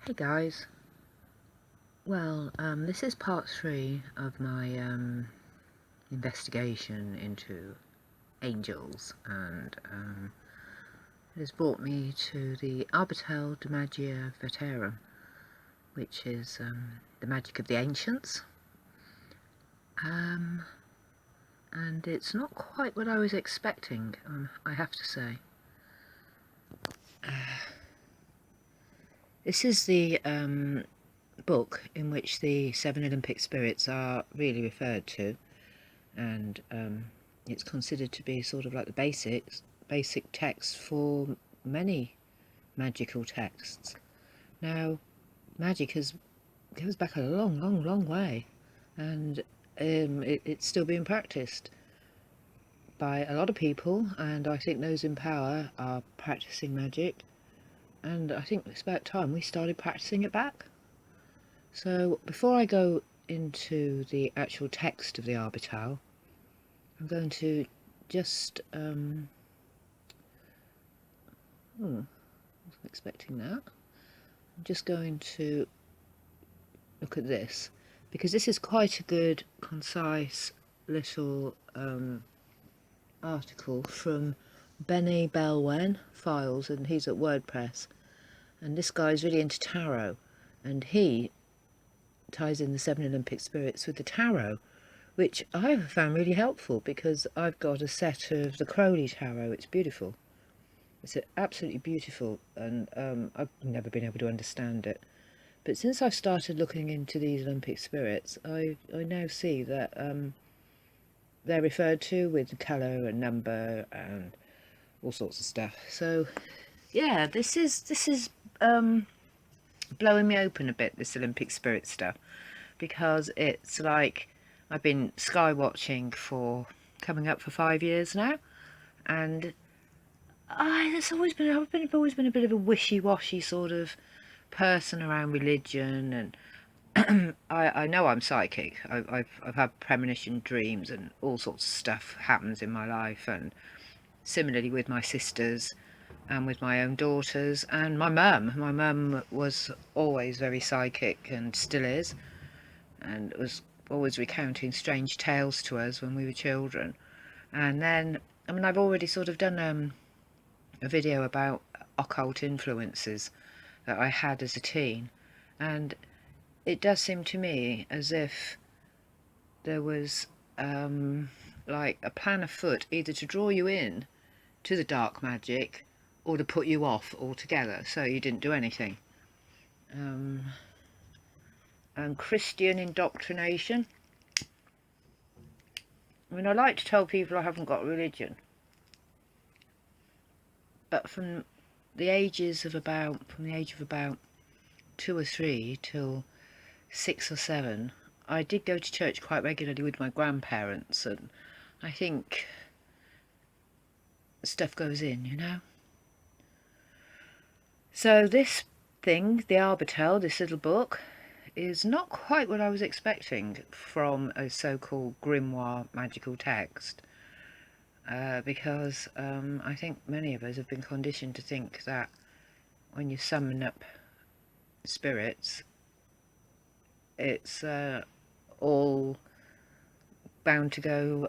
Hey guys, this is part 3 of my investigation into angels, and it has brought me to the Arbatel de Magia Veterum, which is the magic of the ancients, and it's not quite what I was expecting, I have to say. This is the book in which the 7 Olympic spirits are really referred to, and it's considered to be sort of like the basic text for many magical texts. Now, magic goes back a long way, and it's still being practiced by a lot of people, and I think those in power are practicing magic, and I think it's about time we started practicing it back. So before I go into the actual text of the Arbatel, I'm going to just wasn't expecting that. I'm just going to look at this, because this is quite a good, concise little article from Benny Belwen Files, and he's at WordPress, and this guy's really into tarot, and he ties in the 7 Olympic spirits with the tarot, which I have found really helpful, because I've got a set of the Crowley tarot. It's beautiful. It's absolutely beautiful, and I've never been able to understand it. But since I've started looking into these Olympic spirits, I now see that they're referred to with colour and number and all sorts of stuff. So yeah, this is blowing me open a bit, this Olympic spirit stuff, because it's like I've been sky watching for coming up for 5 years now, and I've always been a bit of a wishy-washy sort of person around religion, and I know I'm psychic. I've had premonition dreams, and all sorts of stuff happens in my life, and similarly with my sisters and with my own daughters and my mum. My mum was always very psychic, and still is, and was always recounting strange tales to us when we were children. And then, I mean, I've already sort of done a video about occult influences that I had as a teen, and it does seem to me as if there was like a plan afoot, either to draw you in to the dark magic or to put you off altogether, so you didn't do anything. And Christian indoctrination. I mean, I like to tell people I haven't got a religion, but from the age of about 2 or 3 till 6 or 7, I did go to church quite regularly with my grandparents, and I think stuff goes in, you know. So this thing, the Arbatel, this little book, is not quite what I was expecting from a so-called grimoire magical text, because I think many of us have been conditioned to think that when you summon up spirits, it's all bound to go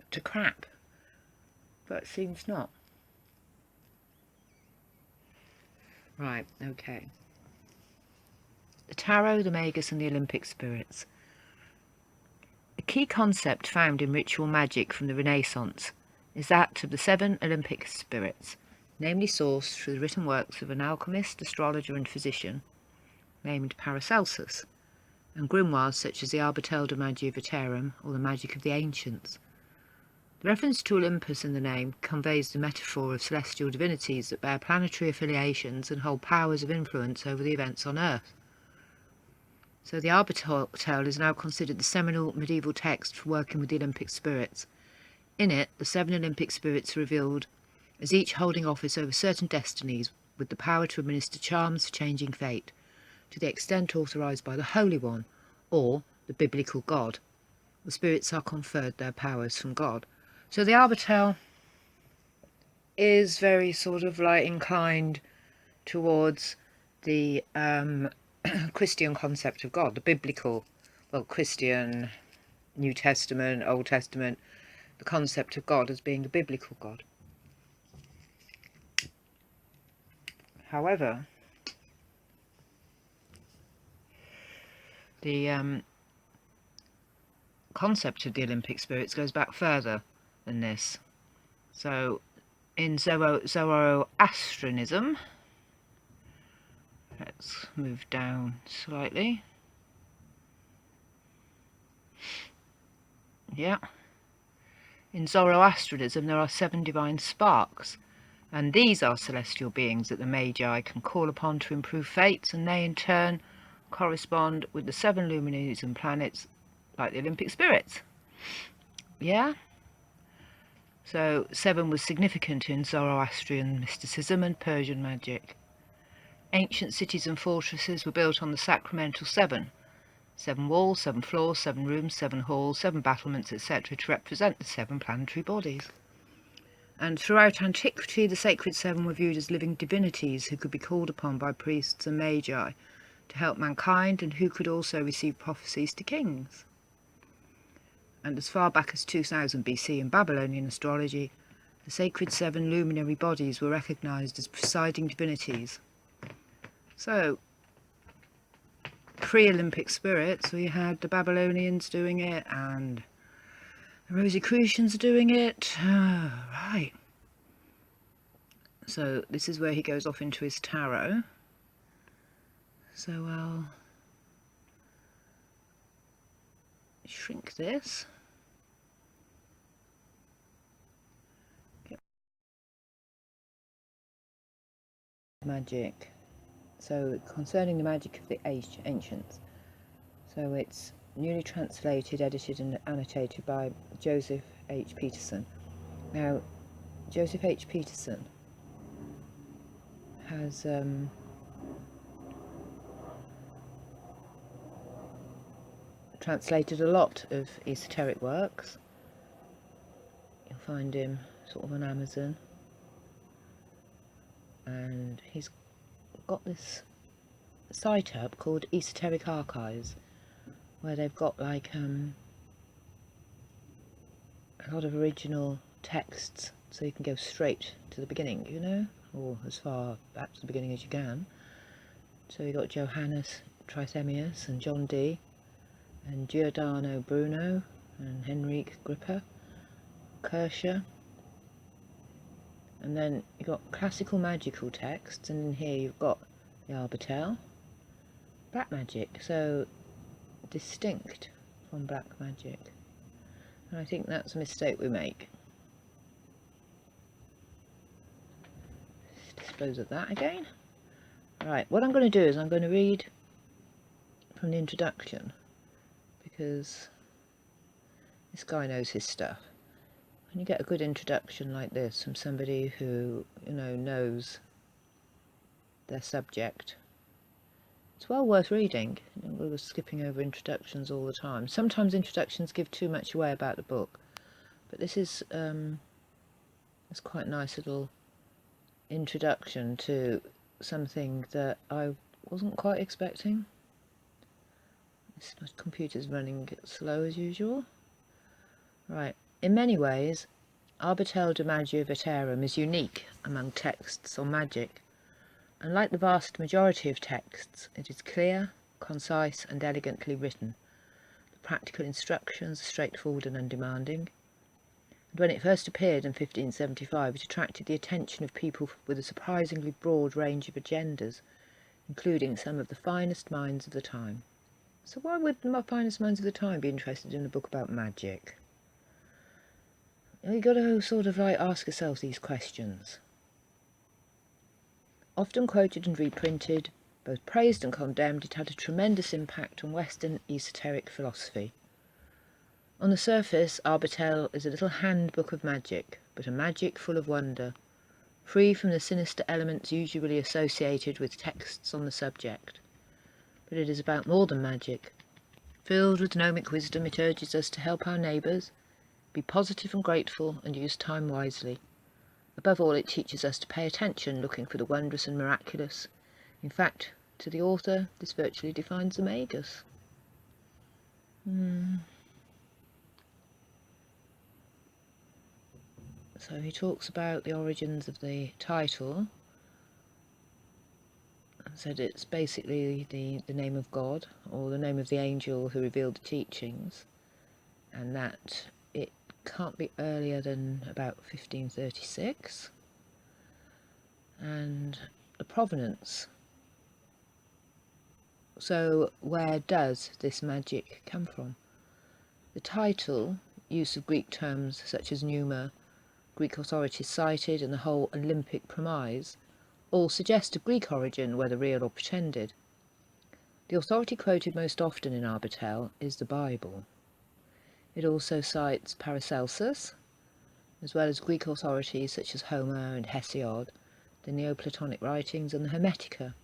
to crap, but it seems not. Right, okay. The Tarot, the Magus and the Olympic spirits. A key concept found in ritual magic from the Renaissance is that of the 7 Olympic spirits, namely sourced through the written works of an alchemist, astrologer and physician named Paracelsus, and grimoires such as the Arbatel de Magia Veterum or the Magic of the Ancients. The reference to Olympus in the name conveys the metaphor of celestial divinities that bear planetary affiliations and hold powers of influence over the events on Earth. So the Arbatel is now considered the seminal medieval text for working with the Olympic spirits. In it, the 7 Olympic spirits are revealed as each holding office over certain destinies with the power to administer charms for changing fate, to the extent authorised by the Holy One, or the biblical God. The spirits are conferred their powers from God. So the Arbatel is very sort of like inclined towards the Christian concept of God, the biblical, well, Christian, New Testament, Old Testament, the concept of God as being a biblical God. However, the concept of the Olympic spirits goes back further than this. So in Zoroastrianism, let's move down slightly. Yeah. In Zoroastrianism there are 7 divine sparks, and these are celestial beings that the Magi can call upon to improve fates, and they in turn correspond with the 7 luminaries and planets like the Olympic spirits. Yeah? So 7 was significant in Zoroastrian mysticism and Persian magic. Ancient cities and fortresses were built on the sacramental 7. 7 walls, 7 floors, 7 rooms, 7 halls, 7 battlements, etc. to represent the 7 planetary bodies. And throughout antiquity, the sacred 7 were viewed as living divinities who could be called upon by priests and magi to help mankind, and who could also receive prophecies to kings. And as far back as 2000 BC in Babylonian astrology, the sacred 7 luminary bodies were recognised as presiding divinities. So, pre-Olympic spirits, we had the Babylonians doing it, and the Rosicrucians doing it. Right. So this is where he goes off into his tarot. So I'll shrink this. Magic. So concerning the magic of the ancients. So it's newly translated, edited and annotated by Joseph H. Peterson. Now, Joseph H. Peterson has translated a lot of esoteric works. You'll find him sort of on Amazon, and he's got this site up called Esoteric Archives, where they've got like a lot of original texts, so you can go straight to the beginning, you know, or as far back to the beginning as you can. So you've got Johannes Trithemius and John Dee and Giordano Bruno and Henrique Gripper, Kircher, and then you've got classical magical texts, and in here you've got the Arbatel, black magic, so distinct from black magic. And I think that's a mistake we make. Dispose of that again. Right, what I'm going to do is I'm going to read from the introduction, because this guy knows his stuff. When you get a good introduction like this from somebody who, you know, knows their subject, it's well worth reading. You know, we were skipping over introductions all the time. Sometimes introductions give too much away about the book, but this is it's quite a nice little introduction to something that I wasn't quite expecting. My computer's running slow as usual. Right, in many ways, Arbatel de Magia Veterum is unique among texts on magic. Unlike the vast majority of texts, it is clear, concise and elegantly written. The practical instructions are straightforward and undemanding. And when it first appeared in 1575, it attracted the attention of people with a surprisingly broad range of agendas, including some of the finest minds of the time. So why would the finest minds of the time be interested in a book about magic? You've got to sort of like ask yourselves these questions. Often quoted and reprinted, both praised and condemned, it had a tremendous impact on Western esoteric philosophy. On the surface, Arbatel is a little handbook of magic, but a magic full of wonder, free from the sinister elements usually associated with texts on the subject. But it is about more than magic. Filled with gnomic wisdom, it urges us to help our neighbours, be positive and grateful, and use time wisely. Above all, it teaches us to pay attention, looking for the wondrous and miraculous, In fact, to the author, this virtually defines the Magus. So he talks about the origins of the title, and said it's basically the name of God, or the name of the angel who revealed the teachings, and that it can't be earlier than about 1536. And the provenance. So where does this magic come from? The title, use of Greek terms such as pneuma, Greek authorities cited, and the whole Olympic premise, all suggest a Greek origin, whether real or pretended. The authority quoted most often in Arbatel is the Bible. It also cites Paracelsus, as well as Greek authorities such as Homer and Hesiod, the Neoplatonic writings, and the Hermetica.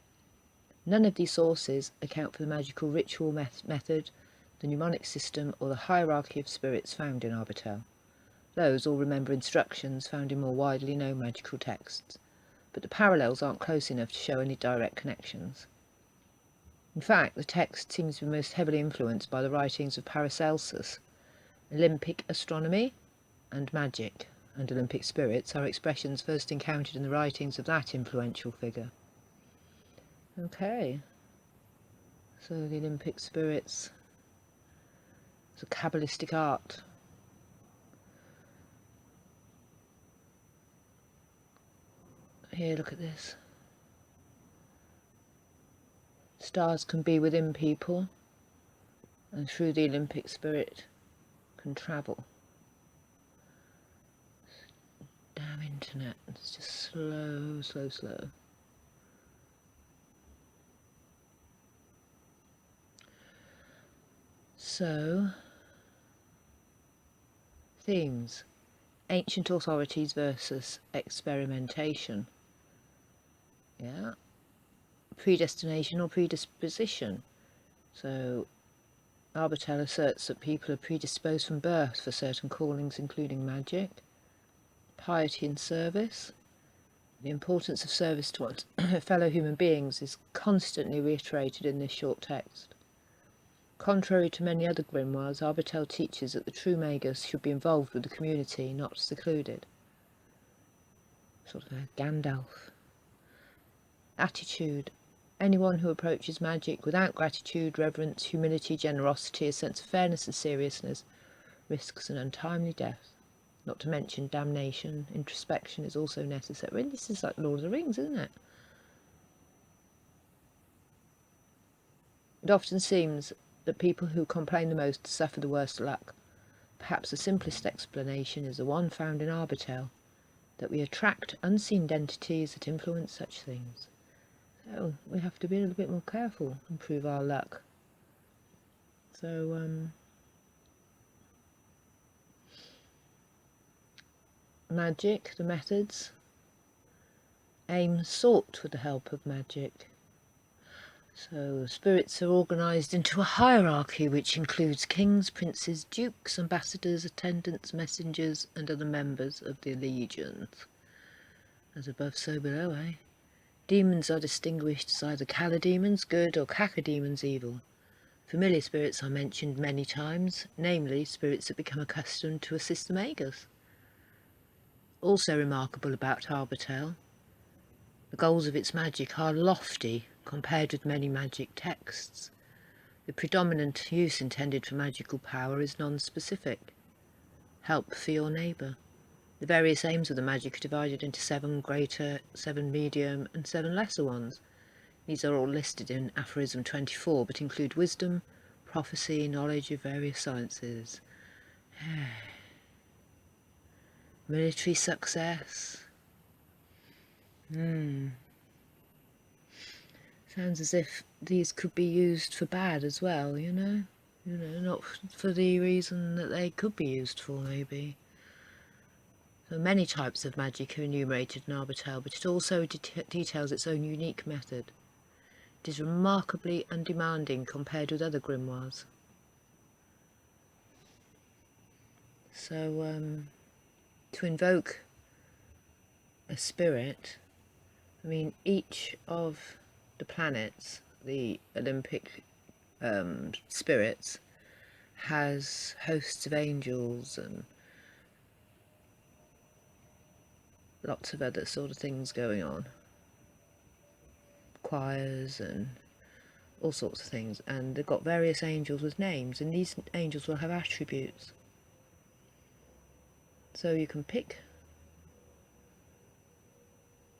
None of these sources account for the magical ritual method, the mnemonic system, or the hierarchy of spirits found in Arbatel. Those all remember instructions found in more widely known magical texts, but the parallels aren't close enough to show any direct connections. In fact, the text seems to be most heavily influenced by the writings of Paracelsus. Olympic astronomy and magic and Olympic spirits are expressions first encountered in the writings of that influential figure. Okay, so the Olympic spirits is a Kabbalistic art. Here, look at this. Stars can be within people, and through the Olympic spirit can travel. Damn internet, it's just slow. So, themes. Ancient authorities versus experimentation. Yeah. Predestination or predisposition. So, Arbatel asserts that people are predisposed from birth for certain callings, including magic. Piety and service. The importance of service to one's fellow human beings is constantly reiterated in this short text. Contrary to many other grimoires, Arbatel teaches that the true Magus should be involved with the community, not secluded. Sort of a Gandalf. Attitude. Anyone who approaches magic without gratitude, reverence, humility, generosity, a sense of fairness and seriousness, risks an untimely death. Not to mention damnation. Introspection is also necessary. This is like Lord of the Rings, isn't it? It often seems that people who complain the most suffer the worst luck. Perhaps the simplest explanation is the one found in Arbatel, that we attract unseen entities that influence such things. So we have to be a little bit more careful and improve our luck. So, magic, the methods. Aim sought with the help of magic. So spirits are organised into a hierarchy which includes kings, princes, dukes, ambassadors, attendants, messengers, and other members of the legions. As above, so below, eh? Demons are distinguished as either cacodemons, good, or cacodemons, evil. Familiar spirits are mentioned many times, namely spirits that become accustomed to assist the Magus. Also remarkable about Arbatel, the goals of its magic are lofty compared with many magic texts. The predominant use intended for magical power is non-specific. Help for your neighbour. The various aims of the magic are divided into 7 greater, 7 medium, and 7 lesser ones. These are all listed in aphorism 24, but include wisdom, prophecy, knowledge of various sciences. Military success. Sounds as if these could be used for bad as well, you know? Not for the reason that they could be used for, maybe. So many types of magic are enumerated in Arbatel, but it also details its own unique method. It is remarkably undemanding compared with other grimoires. So, to invoke a spirit, I mean, each of the planets, the Olympic spirits, has hosts of angels and lots of other sort of things going on, choirs and all sorts of things, and they've got various angels with names, and these angels will have attributes. So you can pick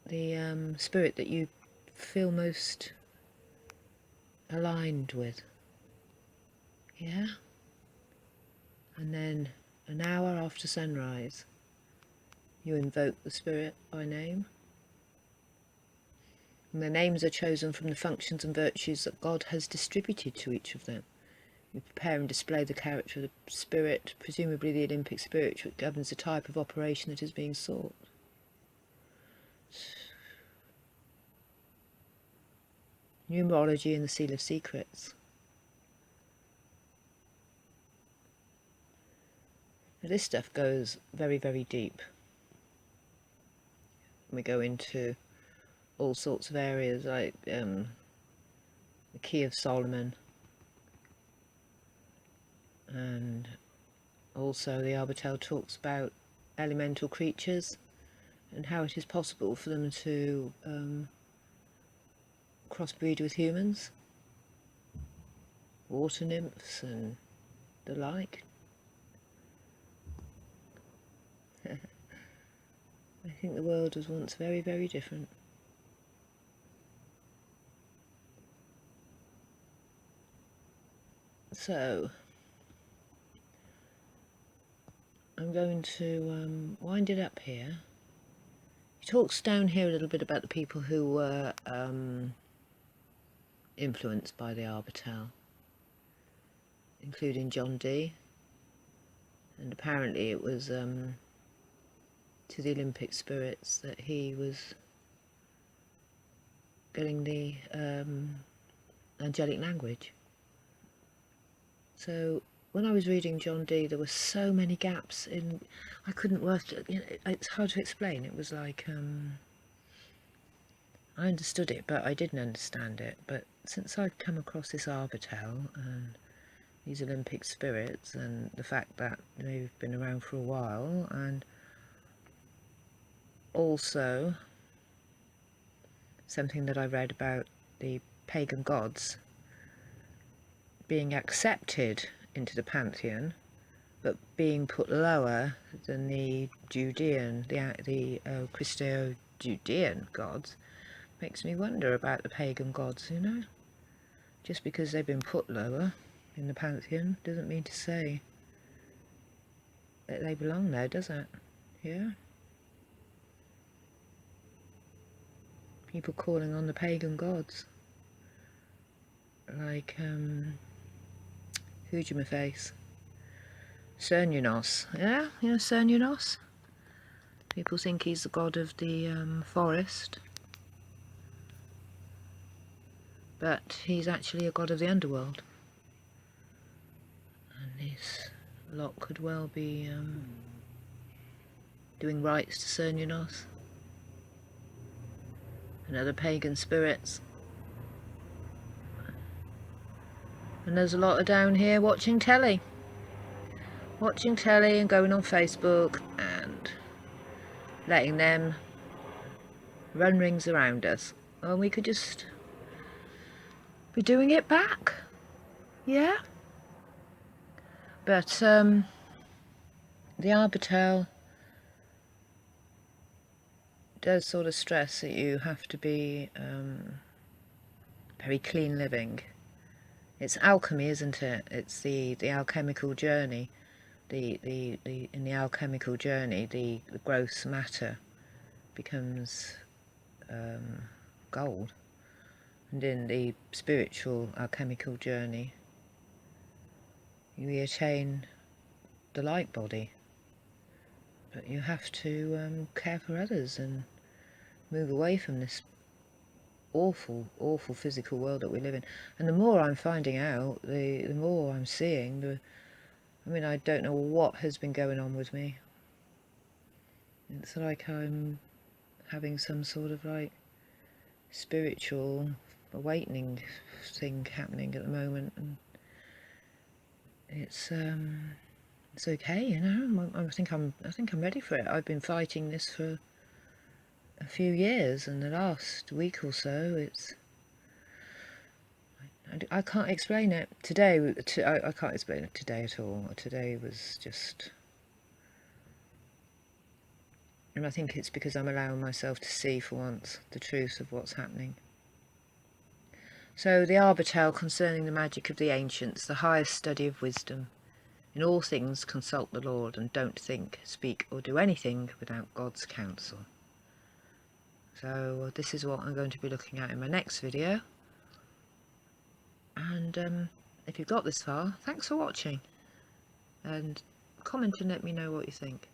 the spirit that you feel most aligned with. Yeah? And then an hour after sunrise, you invoke the spirit by name. And the names are chosen from the functions and virtues that God has distributed to each of them. You prepare and display the character of the spirit, presumably the Olympic spirit, which governs the type of operation that is being sought. Numerology and the Seal of Secrets. Now, this stuff goes very, very deep. We go into all sorts of areas like the Key of Solomon, and also the Arbatel talks about elemental creatures and how it is possible for them to crossbreed with humans, water nymphs and the like. I think the world was once very, very different. So, I'm going to wind it up here. He talks down here a little bit about the people who were influenced by the Arbatel, including John Dee, and apparently it was to the Olympic spirits that he was getting the angelic language. So when I was reading John Dee, there were so many gaps in. I couldn't work. You know, it's hard to explain. It was like I understood it, but I didn't understand it. But since I'd come across this Arbatel and these Olympic spirits, and the fact that they've been around for a while, and also something that I read about the Pagan Gods being accepted into the pantheon, but being put lower than the Judean, the Christo-Judean gods, makes me wonder about the pagan gods, you know. Just because they've been put lower in the pantheon doesn't mean to say that they belong there, does it? Yeah? People calling on the pagan gods. Like, Hujima-face. Cernunnos. Yeah? You know Cernunnos? People think he's the god of the forest. But he's actually a god of the underworld. And this lot could well be doing rites to Cernunnos and other pagan spirits. And there's a lot of down here watching telly. Watching telly and going on Facebook and letting them run rings around us. And we could just be doing it back. Yeah? But the Arbatel does sort of stress that you have to be very clean living. It's alchemy, isn't it? It's the alchemical journey. In the alchemical journey, the gross matter becomes gold, and in the spiritual alchemical journey, you attain the light body. But you have to care for others and move away from this awful, awful physical world that we live in. And the more I'm finding out, the more I'm seeing. I mean, I don't know what has been going on with me. It's like I'm having some sort of like spiritual awakening thing happening at the moment, and it's okay, you know. I think I'm ready for it. I've been fighting this for a few years, and the last week or so, I can't explain it. Today, I can't explain it today at all. Today was just... And I think it's because I'm allowing myself to see for once the truth of what's happening. So the Arbatel concerning the magic of the ancients, the highest study of wisdom. In all things consult the Lord, and don't think, speak or do anything without God's counsel. So this is what I'm going to be looking at in my next video. And if you've got this far, thanks for watching. And comment and let me know what you think.